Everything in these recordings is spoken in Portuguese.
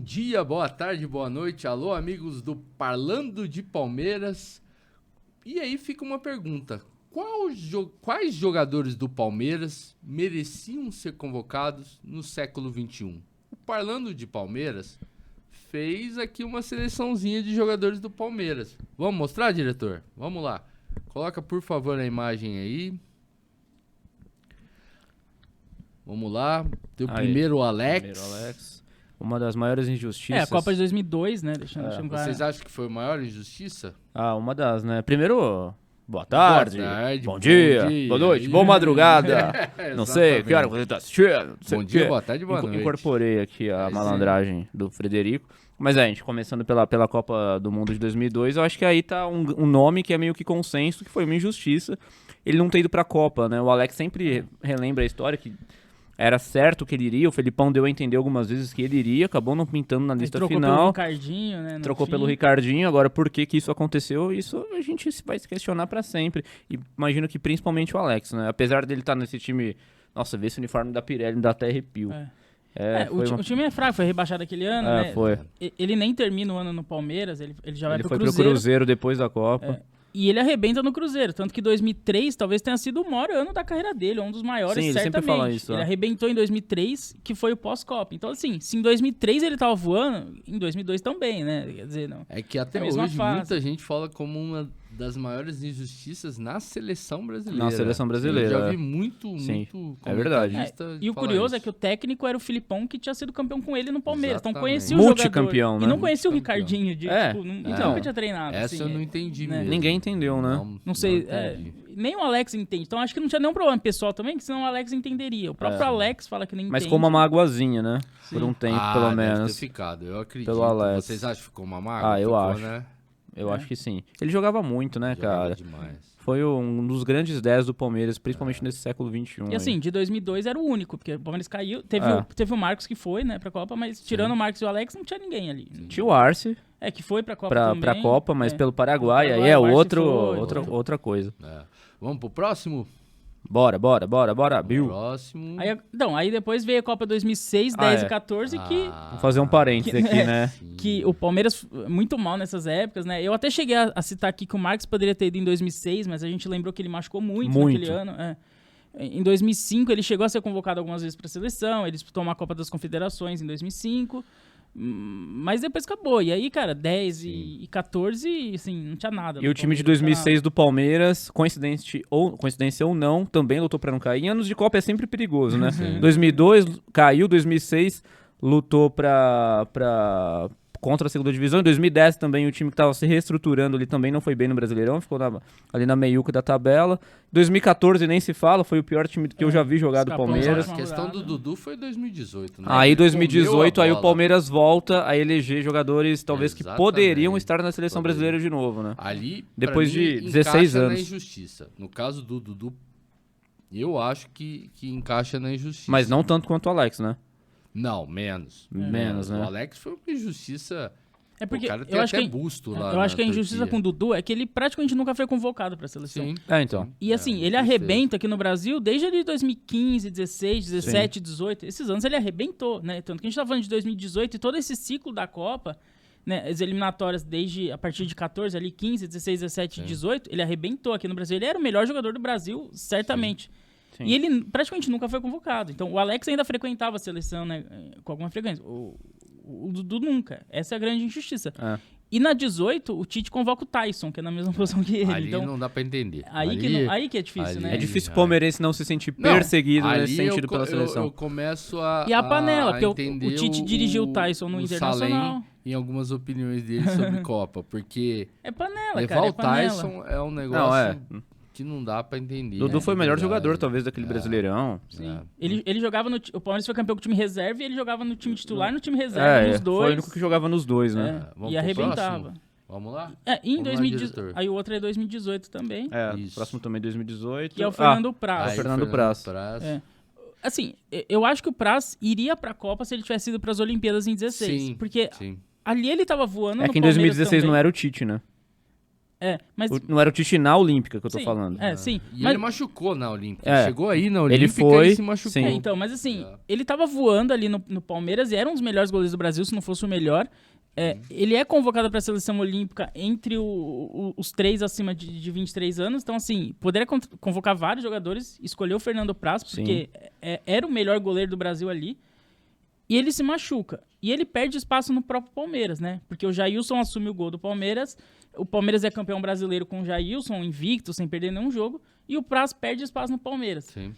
dia, boa tarde, boa noite. Alô, amigos do Parlando de Palmeiras. E aí fica uma pergunta. Quais jogadores do Palmeiras mereciam ser convocados no século XXI? O Parlando de Palmeiras fez aqui uma seleçãozinha de jogadores do Palmeiras. Vamos mostrar, diretor? Vamos lá. Coloca, por favor, a imagem aí. Vamos lá. Tem o primeiro Alex. Uma das maiores injustiças. A Copa de 2002, né? Deixando claro. Vocês acham que foi a maior injustiça? Uma das, né? Primeiro, boa tarde, bom bom dia, dia, boa noite, boa madrugada. Não sei, que hora Exatamente. você tá assistindo. Bom dia, boa tarde, boa noite. Incorporei aqui a malandragem do Frederico. Mas a gente, começando pela Copa do Mundo de 2002, eu acho que aí tá um nome que é meio que consenso, que foi uma injustiça. Ele não ter ido pra Copa, né? O Alex sempre relembra a história que era certo que ele iria, o Felipão deu a entender algumas vezes que ele iria, acabou não pintando na lista trocou final. Pelo Ricardinho, né? Trocou pelo Ricardinho, agora por que isso aconteceu, isso a gente vai se questionar pra sempre. E imagino que principalmente o Alex, né? Apesar dele estar nesse time, nossa, ver esse uniforme da Pirelli me dá até arrepio. O time é fraco, foi rebaixado aquele ano, né? Foi. Ele nem termina o ano no Palmeiras, ele já vai pro foi Cruzeiro. pro Cruzeiro depois da Copa. E ele arrebenta no Cruzeiro, tanto que 2003 talvez tenha sido o maior ano da carreira dele, um dos maiores, Sim, ele certamente. sempre fala isso, Ele arrebentou em 2003, que foi o pós-Copa. Então, assim, se em 2003 ele tava voando, em 2002 também, né? Quer dizer, não. É que até hoje muita gente fala como uma das maiores injustiças na seleção brasileira. Na seleção brasileira. Eu já vi muito é verdade. E o curioso é que o técnico era o Filipão, que tinha sido campeão com ele no Palmeiras. Exatamente. Então conhecia o jogador. Multicampeão, né? E não conhecia o Ricardinho. Nunca tinha treinado. Essa assim, eu não entendi mesmo. Ninguém entendeu, né? Não sei, nem o Alex entende. Então acho que não tinha nenhum problema pessoal também, que senão o Alex entenderia. O próprio Alex fala que nem entende. Mas ficou uma mágoazinha, né? Sim. Por um tempo, pelo menos. Deve ter ficado, eu acredito. Pelo Alex. Vocês acham que ficou uma mágoa? Eu acho. Né? Eu acho que sim. Ele jogava muito, né, cara? Demais. Foi um dos grandes 10 do Palmeiras, principalmente nesse século XXI. E assim, de 2002 era o único, porque o Palmeiras caiu. Teve o Marcos que foi, né, pra Copa, mas tirando o Marcos e o Alex, não tinha ninguém ali. Tinha o Arce. Que foi pra Copa também. Pra Copa, mas pelo Paraguai, aí é outra coisa. Vamos pro próximo? Bora, Bill. Próximo. Aí depois veio a Copa 2006, 10 e 14, que... Vou fazer um parênteses aqui, né? Que o Palmeiras muito mal nessas épocas, né? Eu até cheguei a citar aqui que o Marcos poderia ter ido em 2006, mas a gente lembrou que ele machucou muito. Naquele ano. Em 2005, ele chegou a ser convocado algumas vezes pra seleção, ele disputou uma Copa das Confederações em 2005... Mas depois acabou. E aí, cara, 10 e 14, assim, não tinha nada. E o time de 2006 do Palmeiras, coincidência ou não, também lutou pra não cair. Em anos de Copa é sempre perigoso, né? 2002 caiu, 2006 lutou contra a segunda divisão. Em 2010 também o time que estava se reestruturando ali também não foi bem no Brasileirão, ficou ali na meiuca da tabela. 2014 nem se fala, foi o pior time que eu já vi jogar do Palmeiras. A questão do Dudu foi 2018, né? Aí 2018, aí o Palmeiras volta a eleger jogadores talvez que poderiam estar na seleção brasileira de novo, né? Ali, depois de 16 anos. Na injustiça. No caso do Dudu, eu acho que encaixa na injustiça. Mas não tanto quanto o Alex, né? Não, menos, né? O Alex foi uma injustiça. É porque o cara tem até busto lá. Eu acho que a injustiça com o Dudu é que ele praticamente nunca foi convocado pra seleção. Sim. Então. E assim, ele arrebenta aqui no Brasil desde ali 2015, 16, 17, 18. Esses anos ele arrebentou, né? Tanto que a gente tá falando de 2018 e todo esse ciclo da Copa, né? As eliminatórias a partir de 14, ali 15, 16, 17, 18, ele arrebentou aqui no Brasil. Ele era o melhor jogador do Brasil, certamente. Sim. E ele praticamente nunca foi convocado. Então, o Alex ainda frequentava a seleção, né, com alguma frequência. O Dudu nunca. Essa é a grande injustiça. E na 18, o Tite convoca o Tyson, que é na mesma posição que ele. Ali então, não dá pra entender. Aí que é difícil, né? É difícil o palmeirense não se sentir perseguido nesse sentido pela seleção. Eu começo a E a panela, porque entender o Tite dirigiu o Tyson no Internacional. Salem, em algumas opiniões dele sobre Copa, porque é panela, levar cara, o Tyson é um negócio... que não dá pra entender. Dudu foi o melhor jogador, talvez, daquele Brasileirão. Sim. Ele jogava o Palmeiras foi campeão com o time reserva e ele jogava no time titular e no time reserva, nos dois. Foi o único que jogava nos dois, né? E arrebentava. Próximo? Vamos lá? Em 2018. Aí o outro é 2018 também. O próximo também é 2018. Que é o Fernando Praz. O Fernando Praz. Assim, eu acho que o Praz iria pra Copa se ele tivesse ido pras Olimpíadas em 16. Porque ali ele tava voando no que em Palmeiras 2016 também. não era o Tite, né? Mas... Não era o Tite na Olímpica que eu tô Sim, falando. sim. E Mas... ele machucou na Olímpica. É. Chegou aí na Olímpica Ele foi, e se machucou. sim. então, mas assim, ele tava voando ali no Palmeiras e era um dos melhores goleiros do Brasil, se não fosse o melhor. Ele é convocado para a seleção olímpica entre os 3 acima de 23 anos. Então, assim, poderia convocar vários jogadores. Escolheu o Fernando Praz, porque era o melhor goleiro do Brasil ali. E ele se machuca. E ele perde espaço no próprio Palmeiras, né? Porque o Jailson assume o gol do Palmeiras. O Palmeiras é campeão brasileiro com o Jailson, invicto, sem perder nenhum jogo. E o Praz perde espaço no Palmeiras. Sim.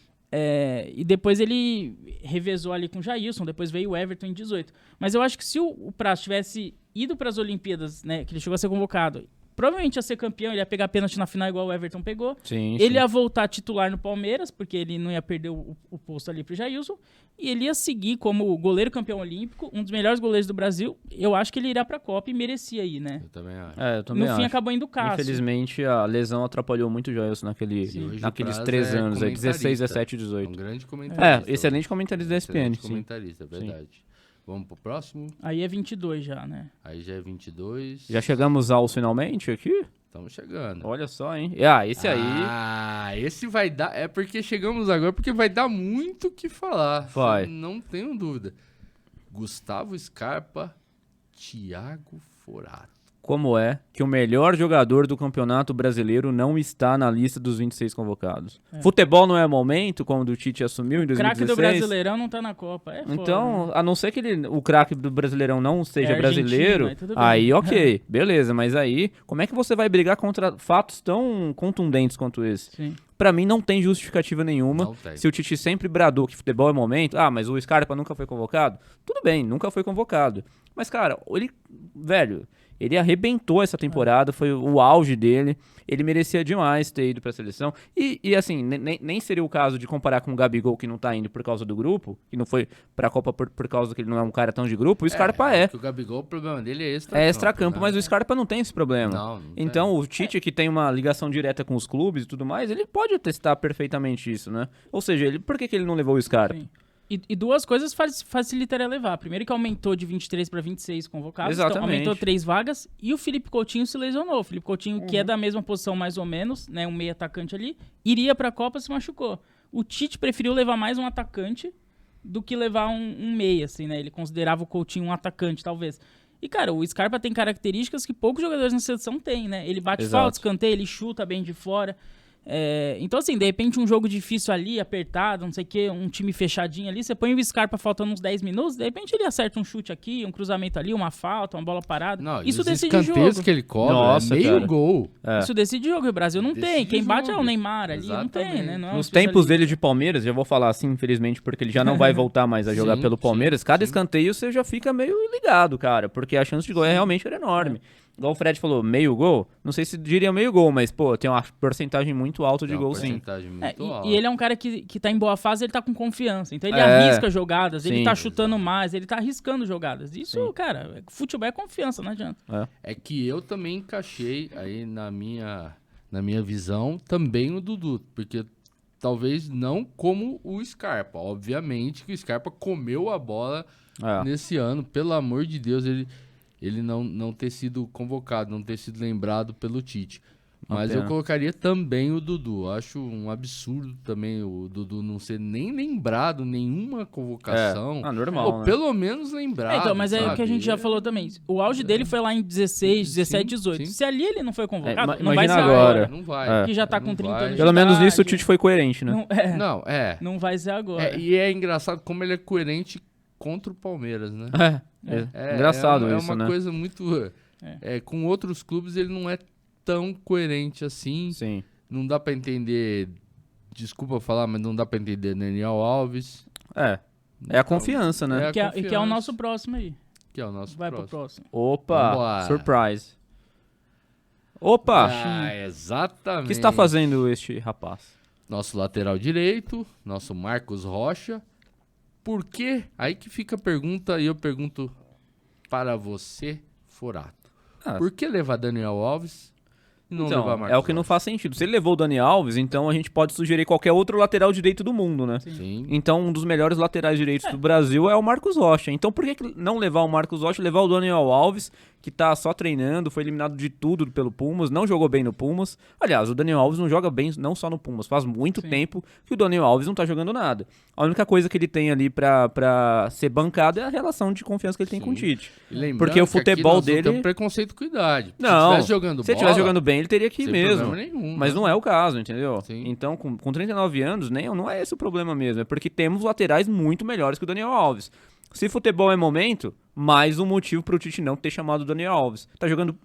E depois ele revezou ali com o Jailson, depois veio o Everton em 18. Mas eu acho que se o Praz tivesse ido para as Olimpíadas, né, que ele chegou a ser convocado, provavelmente ia ser campeão, ele ia pegar pênalti na final igual o Everton pegou. Sim, Ele ia voltar titular no Palmeiras, porque ele não ia perder o posto ali pro Jailson. E ele ia seguir como goleiro campeão olímpico, um dos melhores goleiros do Brasil. Eu acho que ele irá pra Copa e merecia ir, né? Eu também acho. Eu também No fim acho. acabou indo o Cássio. Infelizmente, a lesão atrapalhou muito o Jailson Hoje o naqueles Praz 3 é anos, aí, 16, comentarista. 17, É 18. um grande comentarista. Excelente comentarista da ESPN, Excelente sim. comentarista, verdade. Vamos pro próximo? Aí é 22 já, né? Aí já é 22. Já chegamos aos finalmente aqui? Estamos chegando. Olha só, hein? Esse aí... Ah, esse vai dar... É porque chegamos agora, porque vai dar muito o que falar. Vai. Não tenho dúvida. Gustavo Scarpa, Thiago Forato. Como é que o melhor jogador do Campeonato Brasileiro não está na lista dos 26 convocados? Futebol não é momento, como o Tite assumiu em O 2016? craque do Brasileirão não tá na Copa. É foda, Então, né? a não ser que o craque do Brasileirão não seja Argentina, brasileiro, aí tudo bem. aí ok, beleza. Mas aí, como é que você vai brigar contra fatos tão contundentes quanto esse? Sim. Pra mim, não tem justificativa nenhuma. Não tem. Se o Tite sempre bradou que futebol é momento, mas o Scarpa nunca foi convocado, tudo bem, nunca foi convocado. Mas, cara, ele arrebentou essa temporada, foi o auge dele, ele merecia demais ter ido pra seleção. E assim, nem seria o caso de comparar com o Gabigol, que não tá indo por causa do grupo, que não foi pra Copa por causa que ele não é um cara tão de grupo, o Scarpa é. Porque o Gabigol, o problema dele é É extracampo, né? mas o Scarpa não tem esse problema. Não Então, o Tite, que tem uma ligação direta com os clubes e tudo mais, ele pode testar perfeitamente isso, né? Ou seja, por que ele não levou o Scarpa? Sim. E duas coisas facilitaria levar. Primeiro que aumentou de 23 para 26 convocados. Exatamente. Então aumentou 3 vagas. E o Felipe Coutinho se lesionou. O Felipe Coutinho, que é da mesma posição mais ou menos, né, um meio atacante ali, iria para a Copa, se machucou. O Tite preferiu levar mais um atacante do que levar um meia, assim, né? Ele considerava o Coutinho um atacante, talvez. E, cara, o Scarpa tem características que poucos jogadores na seleção têm, né? Ele bate Exato. falta, escanteio, ele chuta bem de fora. Então, assim, de repente um jogo difícil ali, apertado, não sei o que, um time fechadinho ali, você põe o Scarpa faltando uns 10 minutos, de repente ele acerta um chute aqui, um cruzamento ali, uma falta, uma bola parada. Não, Isso e os decide escanteios jogo. que ele cobra, Nossa, meio cara. gol. Isso decide jogo. E o Brasil não tem. Quem bate é o jogo. Neymar ali, não tem, Exatamente. né? Não é um Nos tempos especialista. dele de Palmeiras, já vou falar assim, infelizmente, porque ele já não vai voltar mais a jogar Sim, pelo Palmeiras, sim, cada sim. escanteio você já fica meio ligado, cara, porque a chance de gol realmente era enorme. Igual o Fred falou, meio gol, não sei se diria meio gol, mas, pô, tem uma porcentagem muito alta de Tem uma gol, sim. porcentagem muito alta. E ele é um cara que tá em boa fase, ele tá com confiança. Então ele É. arrisca jogadas, ele Sim. tá chutando mais, ele tá arriscando jogadas. Isso, cara, futebol é confiança, não adianta. É que eu também encaixei aí na minha visão também o Dudu, porque talvez não como o Scarpa. Obviamente que o Scarpa comeu a bola nesse ano, pelo amor de Deus, ele não ter sido convocado, não ter sido lembrado pelo Tite. Mas pena. eu colocaria também o Dudu. Acho um absurdo também o Dudu não ser nem lembrado, nenhuma convocação. Normal, Ou né? pelo menos lembrado. Então, mas é o que a sabe? gente já falou também. O auge dele foi lá em 16, Sim, 17, 18. sim. Se ali ele não foi convocado, É, não vai imagina ser agora. Não vai. Que já tá com Não 30 vai. anos. Pelo menos verdade. nisso o Tite foi coerente, né? Não vai ser agora. E é engraçado como ele é coerente contra o Palmeiras, né? Engraçado é isso, uma né? coisa muito... com outros clubes ele não é tão coerente assim. Sim. Não dá pra entender... Desculpa falar, mas não dá pra entender Daniel Alves. É a confiança, né? É a Que é o confiança. nosso próximo aí. Que é o nosso Vai próximo. pro próximo. Opa, Vambora. surprise. Opa, Exatamente. o que está fazendo este rapaz? Nosso lateral direito, nosso Marcos Rocha. Por quê? Aí que fica a pergunta, e eu pergunto para você, Forato. Por que levar Daniel Alves e não levar Então, Marcos é o que não Rocha? faz sentido. Se ele levou o Dani Alves, então a gente pode sugerir qualquer outro lateral direito do mundo, né? Sim. Então, um dos melhores laterais direitos do Brasil é o Marcos Rocha. Então, por que não levar o Marcos Rocha e levar o Daniel Alves, que tá só treinando, foi eliminado de tudo pelo Pumas, não jogou bem no Pumas. Aliás, o Daniel Alves não joga bem não só no Pumas, faz muito tempo que o Daniel Alves não tá jogando nada. A única coisa que ele tem ali pra ser bancado é a relação de confiança que ele tem com o Tite. Porque o futebol dele... Tem preconceito com idade. Não, se ele estivesse jogando bem, ele teria que ir sem mesmo. problema nenhum, Mas não é o caso, entendeu? Sim. Então, com 39 anos, não é esse o problema mesmo. É porque temos laterais muito melhores que o Daniel Alves. Se futebol é momento, mais um motivo pro Tite não ter chamado o Daniel Alves. Tá jogando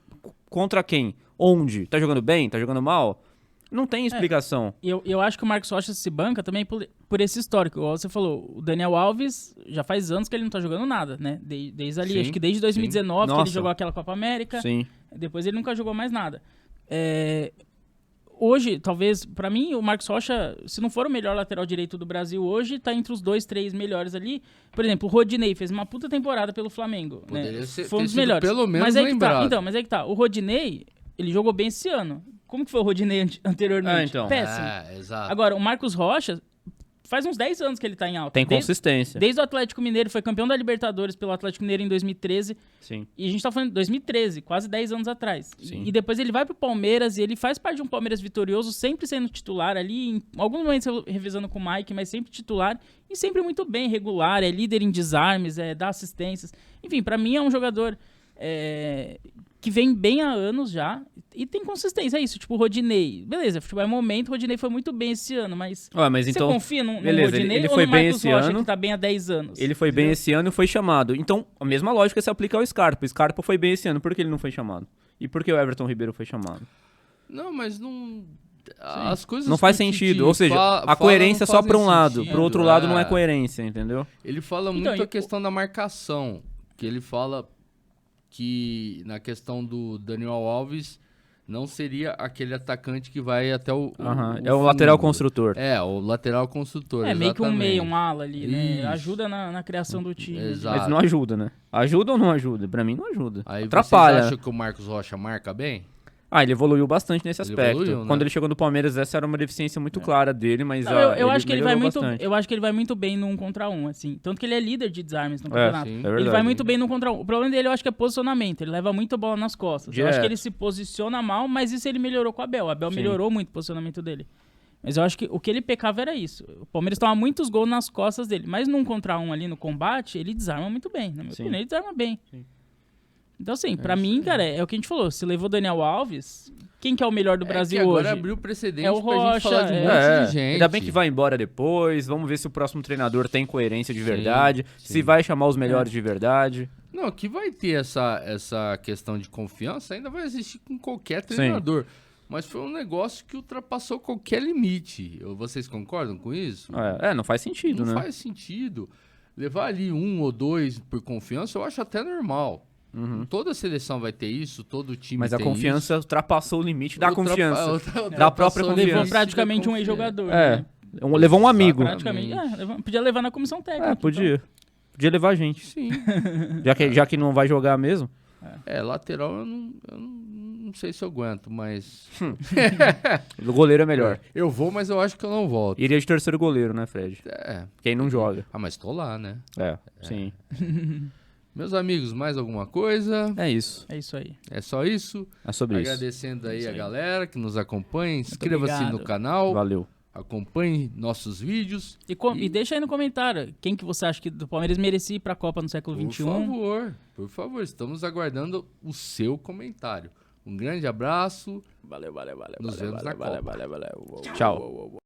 contra quem? Onde? Tá jogando bem? Tá jogando mal? Não tem explicação. Eu acho que o Marcos Rocha se banca também por esse histórico. Igual você falou, o Daniel Alves já faz anos que ele não tá jogando nada, né? Desde ali, acho que desde 2019 que ele jogou aquela Copa América. Sim. Depois ele nunca jogou mais nada. Hoje, talvez, pra mim, o Marcos Rocha, se não for o melhor lateral direito do Brasil hoje, tá entre os 2, 3 melhores ali. Por exemplo, o Rodinei fez uma puta temporada pelo Flamengo. Poderia né? Foi um dos melhores. Pelo menos mas aí lembrado. mas aí que tá. O Rodinei, ele jogou bem esse ano. Como que foi o Rodinei anteriormente? Então. Péssimo. Exato. Agora, o Marcos Rocha, faz uns 10 anos que ele tá em alta. Tem consistência. Desde o Atlético Mineiro, foi campeão da Libertadores pelo Atlético Mineiro em 2013. Sim. E a gente tá falando de 2013, quase 10 anos atrás. Sim. E depois ele vai pro Palmeiras e ele faz parte de um Palmeiras vitorioso, sempre sendo titular ali, em alguns momentos revezando com o Mike, mas sempre titular e sempre muito bem, regular, é líder em desarmes, dá assistências. Enfim, pra mim é um jogador que vem bem há anos já e tem consistência. É isso, tipo o Rodinei. Beleza, futebol é momento, o Rodinei foi muito bem esse ano, mas mas então, você confia no beleza, Rodinei ele ou foi no bem Marcos esse Rocha, ano, que tá bem há 10 anos? Ele foi bem esse ano e foi chamado. Então, a mesma lógica se aplica ao Scarpa. O Scarpa foi bem esse ano, por que ele não foi chamado? E por que o Everton Ribeiro foi chamado? Não, mas não... As coisas não faz que o sentido, Tite ou seja, a coerência é só pra um lado, pro outro lado não é coerente. coerência, entendeu? Ele fala Então, muito a questão da marcação, que ele fala que na questão do Daniel Alves não seria aquele atacante que vai até o É o lateral construtor. O lateral construtor, meio que um exatamente. meio, um ala ali, né? Isso. Ajuda na criação do time. Exato. Mas não ajuda, né? Ajuda ou não ajuda? Pra mim não ajuda. Aí Atrapalha. vocês acham que o Marcos Rocha marca bem? Ele evoluiu bastante nesse Ele aspecto. evoluiu, né? Quando ele chegou no Palmeiras, essa era uma deficiência muito clara dele, mas Não, eu acho que ele vai melhorou muito, bastante. eu acho que ele vai muito bem no 1 contra 1, assim. Tanto que ele é líder de desarmes no campeonato. sim. É Ele verdade. vai muito bem no 1 contra 1. O problema dele eu acho que é posicionamento. Ele leva muita bola nas costas. Eu acho Direto. que ele se posiciona mal, mas isso ele melhorou com o Abel. O Abel melhorou muito o posicionamento dele. Mas eu acho que o que ele pecava era isso. O Palmeiras toma muitos gols nas costas dele. Mas no 1 contra 1 ali no combate, ele desarma muito bem. Na minha opinião, ele desarma bem. Sim. Então, assim, pra mim, cara, é o que a gente falou. Se levou Daniel Alves, quem que é o melhor do Brasil que agora hoje? abriu precedente É o pra gente Rocha, falar de um monte de gente. Ainda bem que vai embora depois. Vamos ver se o próximo treinador tem coerência de verdade. sim. Se vai chamar os melhores de verdade. Não, que vai ter essa questão de confiança, ainda vai existir com qualquer treinador. Mas foi um negócio que ultrapassou qualquer limite. Vocês concordam com isso? Não faz sentido, Não né? faz sentido. Levar ali 1 ou 2 por confiança, eu acho até normal. Toda seleção vai ter isso, todo time Mas a tem confiança ultrapassou o limite da confiança. ultrapassou Da própria o confiança. Levou limite praticamente da um confiança. ex-jogador. É. Né? Levou um amigo. Praticamente. Podia levar na comissão técnica. Podia. Podia levar a gente. Sim. Já que não vai jogar mesmo. Lateral eu não sei se eu aguento, mas... O goleiro é melhor. Eu vou, mas eu acho que eu não volto. Iria de terceiro goleiro, né, Fred? Quem não joga. Mas tô lá, né? Sim. Meus amigos, mais alguma coisa? É isso. É isso aí. É só isso? É sobre isso. Agradecendo aí Isso a aí. galera que nos acompanha. Inscreva-se no obrigado. canal. Valeu. Acompanhe nossos vídeos. E deixa aí no comentário quem que você acha que do Palmeiras merecia ir pra Copa no século XXI. Por favor, estamos aguardando o seu comentário. Um grande abraço. Valeu. Nos vemos na Copa. Valeu. Tchau.